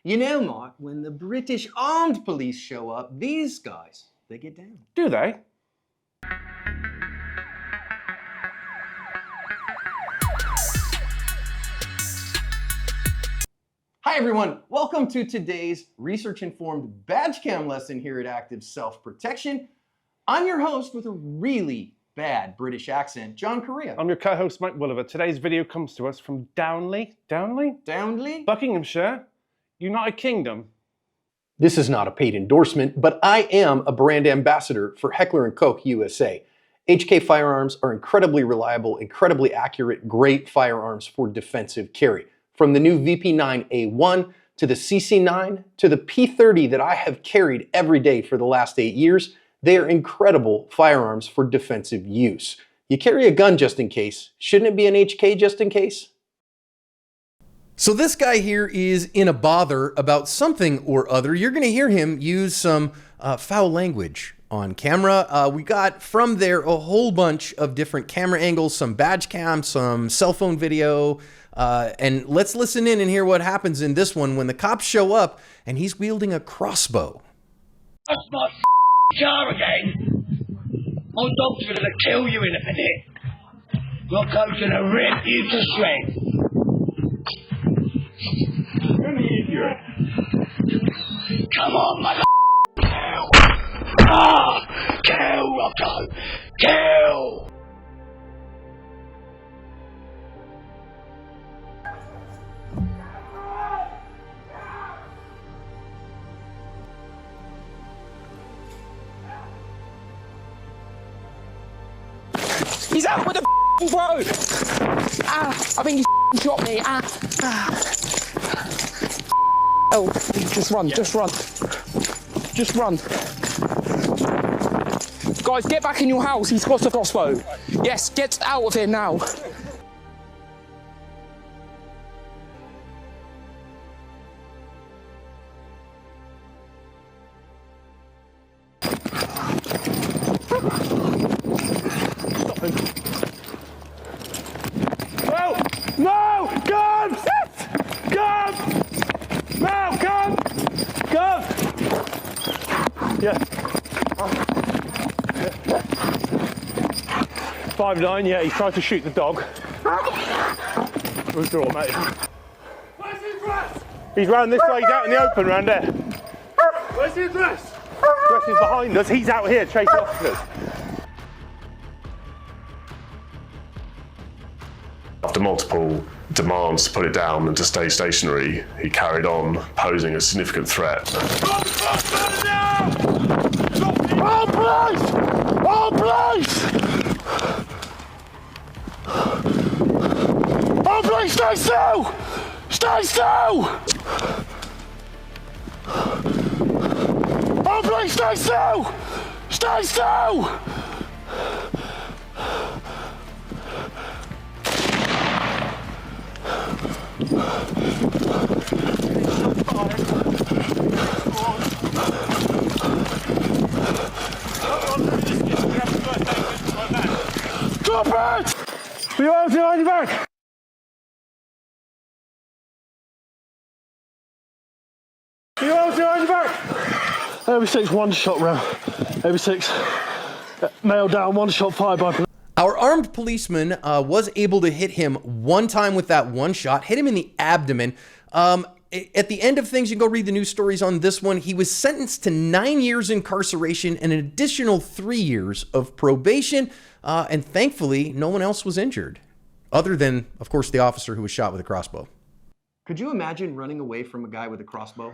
You know, Mark, when the British armed police show up, these guys, they get down. Do they? Hi everyone, welcome to today's research-informed badge cam lesson here at Active Self-Protection. I'm your host with a really bad British accent, John Correa. I'm your co-host, Mike Williver. Today's video comes to us from Downley, Buckinghamshire, United Kingdom. This is not a paid endorsement, but I am a brand ambassador for Heckler and Koch USA. HK firearms are incredibly reliable, incredibly accurate, great firearms for defensive carry. From the new VP9A1 to the CC9 to the P30 that I have carried every day for the last 8 years, they are incredible firearms for defensive use. You carry a gun just in case. Shouldn't it be an HK just in case? So this guy here is in a bother about something or other. You're going to hear him use some foul language on camera. We got from there a whole bunch of different camera angles, some badge cam, some cell phone video, and let's listen in and hear what happens in this one when the cops show up and he's wielding a crossbow. That's my car again. My dog's gonna kill you in a minute. Your coat's gonna rip you to shreds. Come on, mother. Kill, Rocco. Kill. He's out with the road! I think he shot me. Oh, just run, just run. Just run. Guys, get back in your house. He's got a crossbow. Yes, get out of here now. No! Gun! Gun! No, gun! Gun! Yeah. 5'9", yeah, he tried to shoot the dog. Withdraw, mate. Where's his dress? He's round this way, he's out in the open round there. Where's his dress? Dress is behind us, he's out here chasing officers. After multiple demands to put it down and to stay stationary, he carried on, posing a significant threat. Oh, please! Oh, please! Oh, please, stay still! Stay still! Oh, please, stay still! Stay still! Drop it! You want to on your back? You want to on your back? Every 6, 1 shot round. Every 6, male down, 1 shot fired by. Our armed policeman was able to hit him one time with that one shot, hit him in the abdomen. At the end of things, you can go read the news stories on this one. He was sentenced to 9 years incarceration and an additional 3 years of probation. And thankfully, no one else was injured, other than, of course, the officer who was shot with a crossbow. Could you imagine running away from a guy with a crossbow?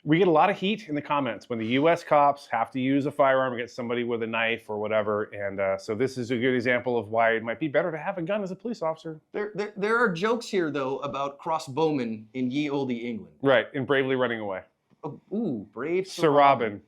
We get a lot of heat in the comments when the U.S. cops have to use a firearm against somebody with a knife or whatever, and so this is a good example of why it might be better to have a gun as a police officer. There are jokes here, though, about crossbowmen in ye olde England. Right, and bravely running away. Oh, ooh, brave Sir Robin.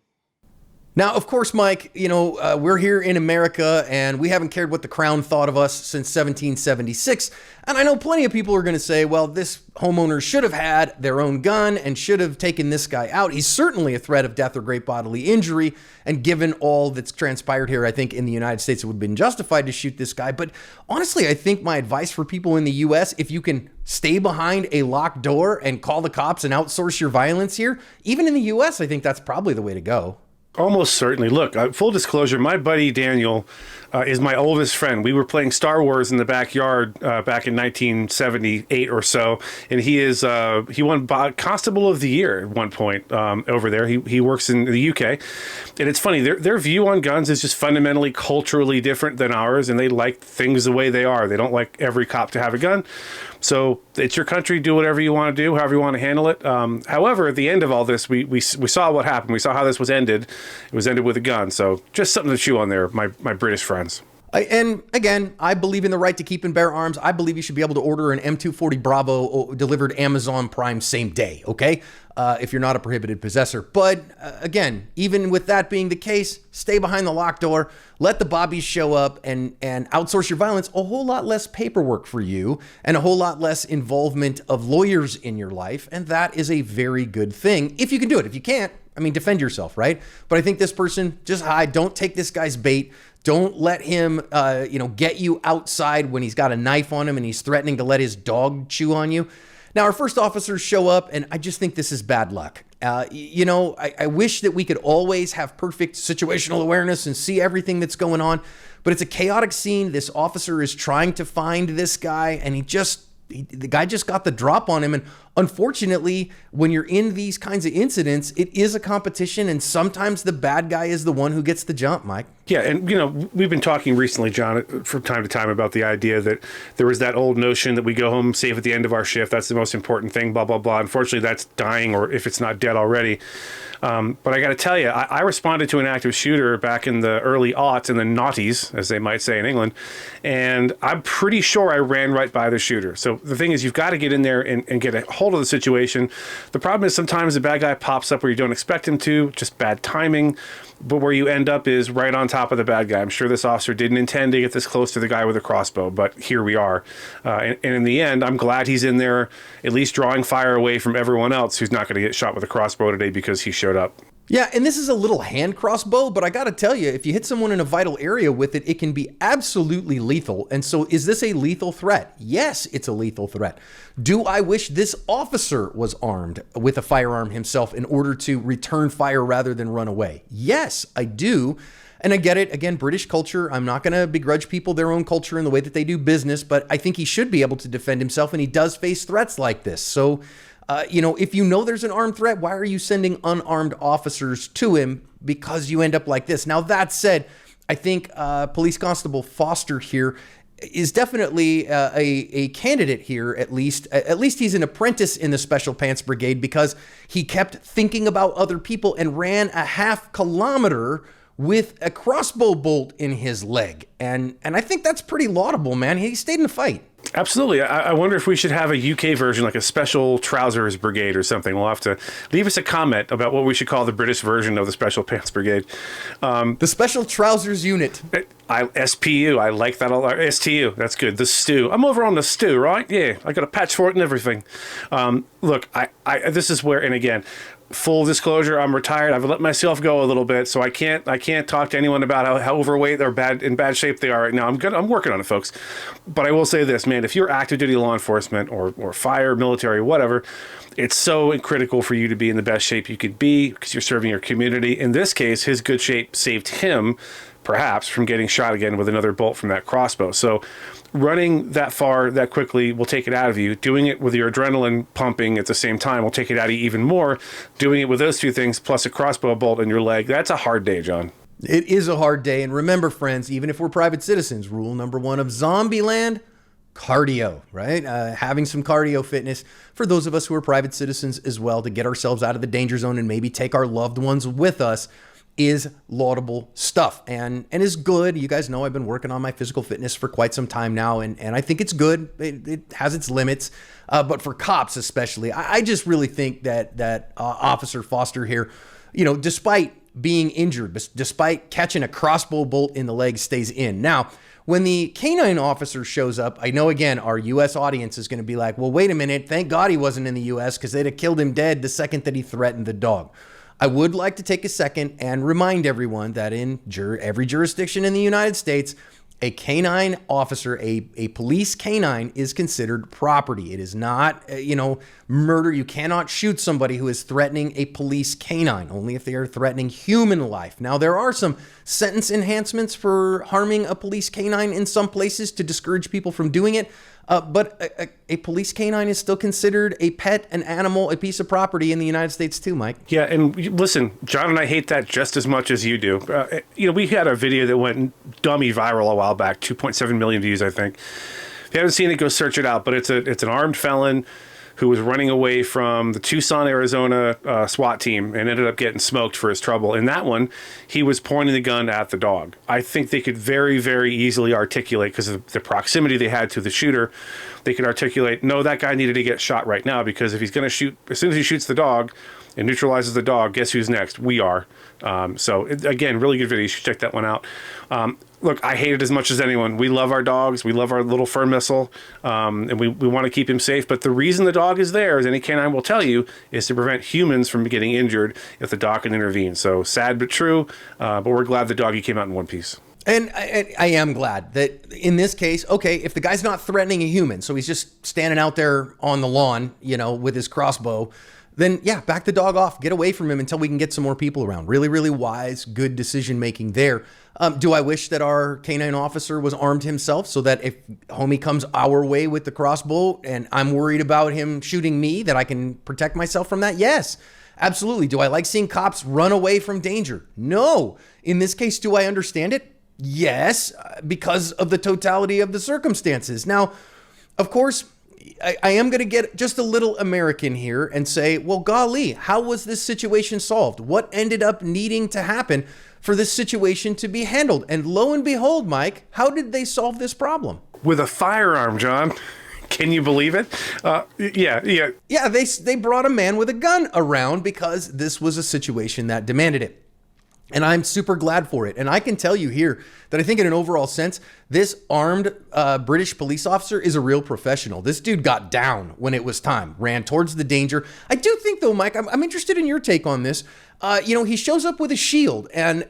Now, of course, Mike, you know, we're here in America and we haven't cared what the crown thought of us since 1776. And I know plenty of people are going to say, well, this homeowner should have had their own gun and should have taken this guy out. He's certainly a threat of death or great bodily injury. And given all that's transpired here, I think in the United States, it would have been justified to shoot this guy. But honestly, I think my advice for people in the US, if you can Stay behind a locked door and call the cops and outsource your violence here? Even in the US, I think that's probably the way to go. Almost certainly. Look, full disclosure, my buddy Daniel is my oldest friend. We were playing Star Wars in the backyard back in 1978 or so, and he won Constable of the Year at one point over there. He works in the UK, and it's funny, their view on guns is just fundamentally culturally different than ours, and they like things the way they are. They don't like every cop to have a gun. So it's your country. Do whatever you want to do, however you want to handle it. However, at the end of all this, we saw what happened. We saw how this was ended. It was ended with a gun. So just something to chew on there, my British friends. And again, I believe in the right to keep and bear arms. I believe you should be able to order an M240 Bravo delivered Amazon Prime same day, okay? If you're not a prohibited possessor. But again, even with that being the case, stay behind the locked door, let the bobbies show up and outsource your violence. A whole lot less paperwork for you and a whole lot less involvement of lawyers in your life. And that is a very good thing if you can do it. If you can't, I mean, defend yourself, right? But I think this person, just hide. Don't take this guy's bait. Don't let him, get you outside when he's got a knife on him and he's threatening to let his dog chew on you. Now, our first officers show up, and I just think this is bad luck. I wish that we could always have perfect situational awareness and see everything that's going on, but it's a chaotic scene. This officer is trying to find this guy, and the guy just got the drop on him. And unfortunately, when you're in these kinds of incidents, it is a competition, and sometimes the bad guy is the one who gets the jump, Mike. Yeah, and we've been talking recently, John, from time to time about the idea that there was that old notion that we go home safe at the end of our shift. That's the most important thing, blah, blah, blah. Unfortunately, that's dying, or if it's not dead already. But I got to tell you, I responded to an active shooter back in the early aughts, in the noughties, as they might say in England, and I'm pretty sure I ran right by the shooter. So the thing is, you've got to get in there and get a hold of the situation. The problem is sometimes the bad guy pops up where you don't expect him to, just bad timing. But where you end up is right on top of the bad guy. I'm sure this officer didn't intend to get this close to the guy with a crossbow, but here we are. And in the end, I'm glad he's in there, at least drawing fire away from everyone else who's not going to get shot with a crossbow today because he showed up. Yeah, and this is a little hand crossbow, but I gotta tell you, if you hit someone in a vital area with it, it can be absolutely lethal. And so is this a lethal threat? Yes, it's a lethal threat. Do I wish this officer was armed with a firearm himself in order to return fire rather than run away? Yes, I do. And I get it. Again, British culture, I'm not going to begrudge people their own culture and the way that they do business, but I think he should be able to defend himself, and he does face threats like this. So, if you know there's an armed threat, why are you sending unarmed officers to him? Because you end up like this. Now, that said, I think Police Constable Foster here is definitely a candidate here, at least. At least he's an apprentice in the Special Pants Brigade, because he kept thinking about other people and ran a half kilometer with a crossbow bolt in his leg. And I think that's pretty laudable, man. He stayed in the fight. Absolutely. I wonder if we should have a UK version, like a special trousers brigade or something. We'll have to leave us a comment about what we should call the British version of the Special Pants Brigade. The Special Trousers Unit. SPU. I like that a lot. STU. That's good. The stew. I'm over on the stew, right? Yeah. I got a patch for it and everything. Look, this is where, and again, full disclosure, I'm retired. I've let myself go a little bit, so I can't talk to anyone about how overweight or in bad shape they are right now. I'm working on it, folks. But I will say this, man, if you're active duty law enforcement or fire, military, whatever, it's so critical for you to be in the best shape you could be because you're serving your community. In this case, his good shape saved him, perhaps, from getting shot again with another bolt from that crossbow. So running that far, that quickly, will take it out of you. Doing it with your adrenaline pumping at the same time will take it out of you even more. Doing it with those two things, plus a crossbow bolt in your leg, that's a hard day, John. It is a hard day. And remember, friends, even if we're private citizens, rule number one of Zombieland, cardio, right? Having some cardio fitness for those of us who are private citizens as well, to get ourselves out of the danger zone and maybe take our loved ones with us, is laudable stuff and is good. You guys know I've been working on my physical fitness for quite some time now, and I think it's good. It has its limits, but for cops especially, I just really think that Officer Foster here, despite being injured, despite catching a crossbow bolt in the leg, stays in. Now, when the canine officer shows up, I know, again, our U.S. audience is going to be like, well, wait a minute, thank God he wasn't in the U.S. because they'd have killed him dead the second that he threatened the dog. I would like to take a second and remind everyone that in every jurisdiction in the United States, A canine officer, a police canine is considered property. It is not, murder. You cannot shoot somebody who is threatening a police canine, only if they are threatening human life. Now, there are some sentence enhancements for harming a police canine in some places to discourage people from doing it. But a police canine is still considered a pet, an animal, a piece of property in the United States too, Mike. Yeah, and listen, John and I hate that just as much as you do. We had a video that went dummy viral a while back, 2.7 million views, I think. If you haven't seen it, go search it out. But it's an armed felon who was running away from the Tucson, Arizona SWAT team and ended up getting smoked for his trouble. In that one, he was pointing the gun at the dog. I think they could very, very easily articulate, because of the proximity they had to the shooter, they could articulate, no, that guy needed to get shot right now, because if he's going to shoot, as soon as he shoots the dog and neutralizes the dog, guess who's next? We are. Again, really good video. You should check that one out. Look, I hate it as much as anyone. We love our dogs. We love our little fur missile, and we want to keep him safe. But the reason the dog is there, as any canine will tell you, is to prevent humans from getting injured if the dog can intervene. So sad but true, but we're glad the doggy came out in one piece. And I am glad that in this case, okay, if the guy's not threatening a human, so he's just standing out there on the lawn, with his crossbow, then yeah, back the dog off, get away from him until we can get some more people around. Really, really wise, good decision making there. Do I wish that our canine officer was armed himself, so that if homie comes our way with the crossbow and I'm worried about him shooting me, that I can protect myself from that? Yes, absolutely. Do I like seeing cops run away from danger? No. In this case, do I understand it? Yes, because of the totality of the circumstances. Now, of course, I am going to get just a little American here and say, well, golly, how was this situation solved? What ended up needing to happen for this situation to be handled? And lo and behold, Mike, how did they solve this problem? With a firearm, John. Can you believe it? Yeah. Yeah, they brought a man with a gun around because this was a situation that demanded it. And I'm super glad for it. And I can tell you here that I think in an overall sense, this armed British police officer is a real professional. This dude got down when it was time, ran towards the danger. I do think though, Mike, I'm interested in your take on this. He shows up with a shield and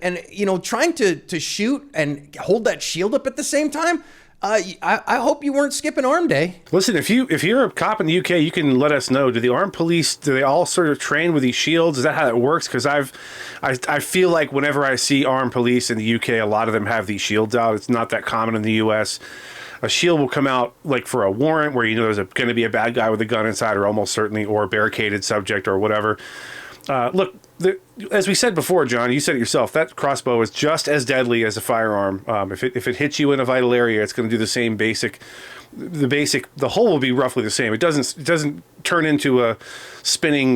trying to shoot and hold that shield up at the same time. I hope you weren't skipping arm day. Listen, if you're a cop in the UK, you can let us know. Do the armed police, do they all sort of train with these shields? Is that how it works? Because I feel like whenever I see armed police in the UK, a lot of them have these shields out. It's not that common in the US. A shield will come out like for a warrant where there's going to be a bad guy with a gun inside, or almost certainly, or a barricaded subject or whatever. Look, as we said before, John, you said it yourself, that crossbow is just as deadly as a firearm. If it hits you in a vital area, it's going to do the same the hole will be roughly the same. It doesn't turn into a spinning,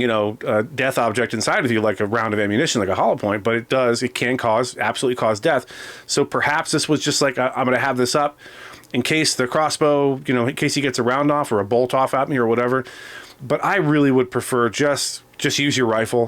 death object inside of you like a round of ammunition, like a hollow point, but it can absolutely cause death. So perhaps this was just like, I'm going to have this up in case the crossbow, in case he gets a round off or a bolt off at me or whatever. But I really would prefer just use your rifle,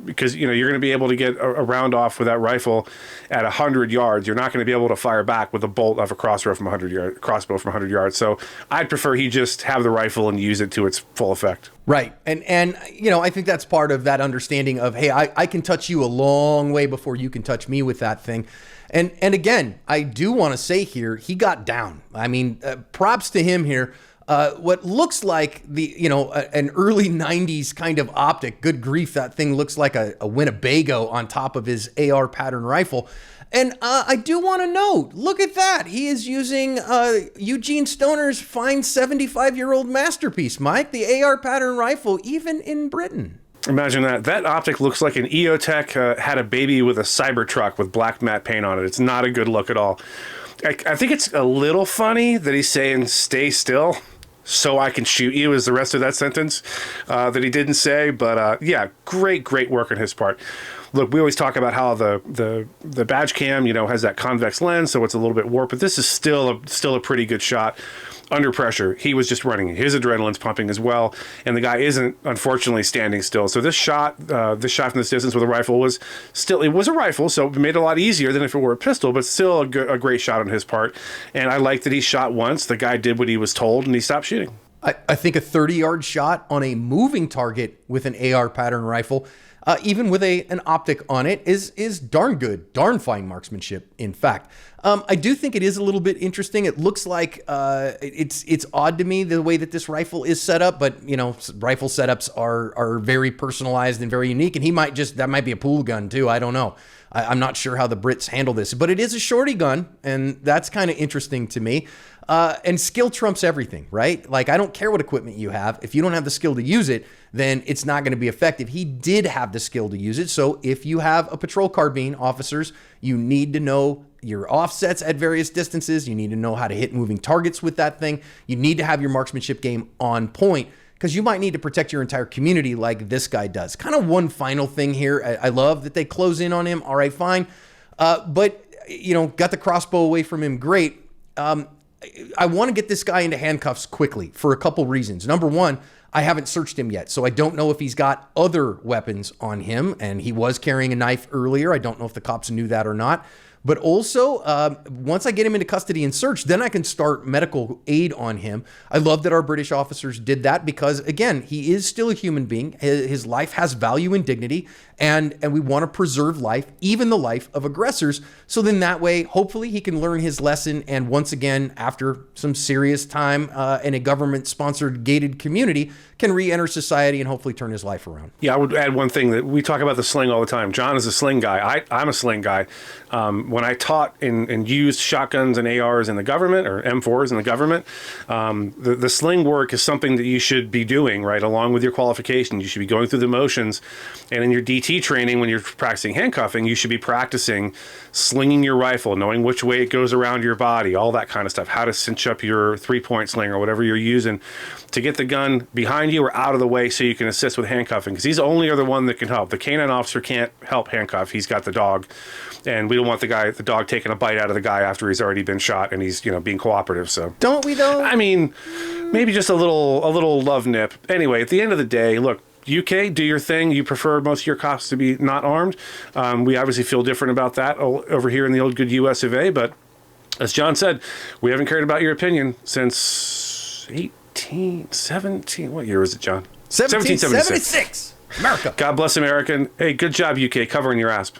because you're going to be able to get a round off with that rifle at 100 yards. You're not going to be able to fire back with a bolt of a crossbow from 100 yards. So I'd prefer he just have the rifle and use it to its full effect. Right. And I think that's part of that understanding of, hey, I can touch you a long way before you can touch me with that thing. And again, I do want to say here, he got down. I mean, props to him here. What looks like an early 90s kind of optic. Good grief, that thing looks like a Winnebago on top of his AR pattern rifle. And I do want to note, look at that. He is using Eugene Stoner's fine 75-year-old masterpiece, Mike, the AR pattern rifle, even in Britain. Imagine that. That optic looks like an EOTech had a baby with a Cybertruck with black matte paint on it. It's not a good look at all. I think it's a little funny that he's saying, stay still, so I can shoot you, is the rest of that sentence that he didn't say. But yeah, great work on his part. Look, we always talk about how the badge cam, has that convex lens, so it's a little bit warped, but this is still a pretty good shot. Under pressure, he was just running. His adrenaline's pumping as well, and the guy isn't, unfortunately, standing still. So this shot from this distance with a rifle was a rifle, so it made it a lot easier than if it were a pistol, but still a great shot on his part. And I like that he shot once. The guy did what he was told, and he stopped shooting. I think a 30-yard shot on a moving target with an AR pattern rifle, even with an optic on it, is darn good, darn fine marksmanship, in fact. I do think it is a little bit interesting. It looks like it's odd to me the way that this rifle is set up, but rifle setups are very personalized and very unique, and that might be a pool gun too. I don't know. I'm not sure how the Brits handle this, but it is a shorty gun, and that's kind of interesting to me. And skill trumps everything, right? Like, I don't care what equipment you have. If you don't have the skill to use it, then it's not going to be effective. He did have the skill to use it. So if you have a patrol carbine, officers, you need to know your offsets at various distances. You need to know how to hit moving targets with that thing. You need to have your marksmanship game on point, because you might need to protect your entire community like this guy does. Kind of one final thing here. I love that they close in on him. All right, fine. But, got the crossbow away from him. Great. I want to get this guy into handcuffs quickly for a couple reasons. Number one, I haven't searched him yet, so I don't know if he's got other weapons on him, and he was carrying a knife earlier. I don't know if the cops knew that or not. But also, once I get him into custody and search, then I can start medical aid on him. I love that our British officers did that because, again, he is still a human being. His life has value and dignity, and we want to preserve life, even the life of aggressors. So then that way, hopefully he can learn his lesson, and once again, after some serious time in a government-sponsored gated community, can re-enter society and hopefully turn his life around. Yeah, I would add one thing that we talk about the sling all the time. John is a sling guy. I'm a sling guy. When I taught and used shotguns and ARs in the government, or M4s in the government, the sling work is something that you should be doing, right, along with your qualification. You should be going through the motions. And in your DT training, when you're practicing handcuffing, you should be practicing slinging your rifle, knowing which way it goes around your body, all that kind of stuff, how to cinch up your three-point sling or whatever you're using to get the gun behind you or out of the way so you can assist with handcuffing, because he's the only other one that can help. The canine officer can't help handcuff. He's got the dog, and we don't want the dog taking a bite out of the guy after he's already been shot and he's being cooperative. So don't we though? I mean, maybe just a little love nip. Anyway, at the end of the day, look, UK, do your thing. You prefer most of your cops to be not armed. We obviously feel different about that over here in the old good US of A, but as John said, we haven't cared about your opinion since 17, what year was it, John? 1776. America. God bless America. And, hey, good job, UK, covering your asp.